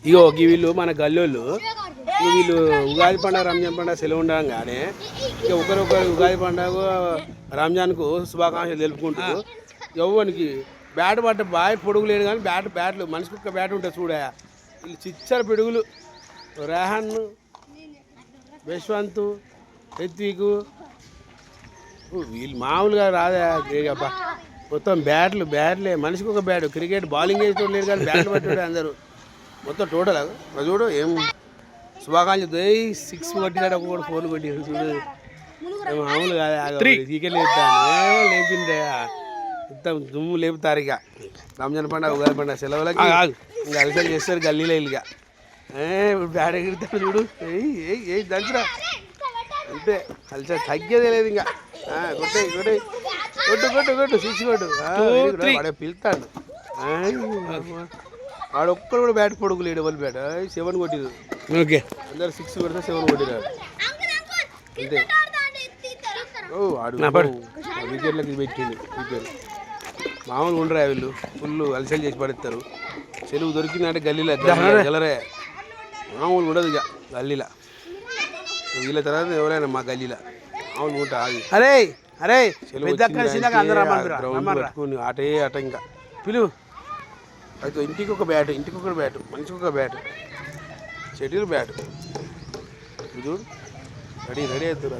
ఇగో వీళ్ళు మన గల్లోళ్ళు వీళ్ళు ఉగాది పండుగ రంజాన్ పండుగ సెలవు ఉండడం కానీ ఇక ఒకరొకరు ఉగాది పండుగ రంజాన్కు శుభాకాంక్షలు తెలుపుకుంటారు. యవ్వనికి బ్యాట్ పట్ట బాయ్ పొడుగు లేడు కానీ బ్యాట్లు మనిషికి ఒక బ్యాట్ ఉంటుంది చూడయా. వీళ్ళు చిచ్చర పిడుగులు రెహాన్, యశ్వంత్, రిత్విక్ వీళ్ళు మామూలుగా రాదా అబ్బా. మొత్తం బ్యాట్లే మనిషికి ఒక బ్యాట్. క్రికెట్ బౌలింగ్ వేసేటోడు లేడు కానీ బ్యాట్లు పట్టాడు అందరూ. మొత్తం టోటల్ చూడు ఏం శుభాకాంక్షలు. 6 కొట్టినాడు, ఒక 4 కొట్టినాడు చూడు. మామూలు కాదు క్రికెట్ లేపిండే మొత్తం దుమ్ము లేపుతారు. ఇక రంజాన్ పండుగ ఉగాది పండుగ సెలవులకి ఇంకా అలసలు చేస్తారు గల్లీలో ఇక. బ్యాట్ ఎగురుతాడు చూడు. ఏ దగ్గర అంతే అలసలు తగ్గేదే లేదు. ఇంకా కొట్టు 6 కొట్టు వాడే పిలుతాడు. వాడు ఒక్కడు కూడా బ్యాట్ పొడుగులేడు. ఎవరు బ్యాట్ 7 కొట్టిరు. ఓకే అందరు 6 కొడితే 7 కొట్టినాడు అంతే. వాడు వికెట్లకి పెట్టిండు. వికెట్ మామూలుగా ఉండరా వీళ్ళు. ఫుల్ అలసలు చేసి పడేస్తారు. సెలవు దొరికిందంటే గల్లీలో గెలరే మామూలు ఉండదు. ఇక గల్లీలో వీళ్ళ తర్వాత ఎవరైనా మా గల్లీలో మామూలు ఉంటా. అరే పెట్టుకుని అటే అట ఇంకా పిలువు. అయితే ఇంటికి ఒక బ్యాట్ మనిషికి ఒక బ్యాట్ షటిల్ బ్యాట్ చూడు రెడీ అవుతారు.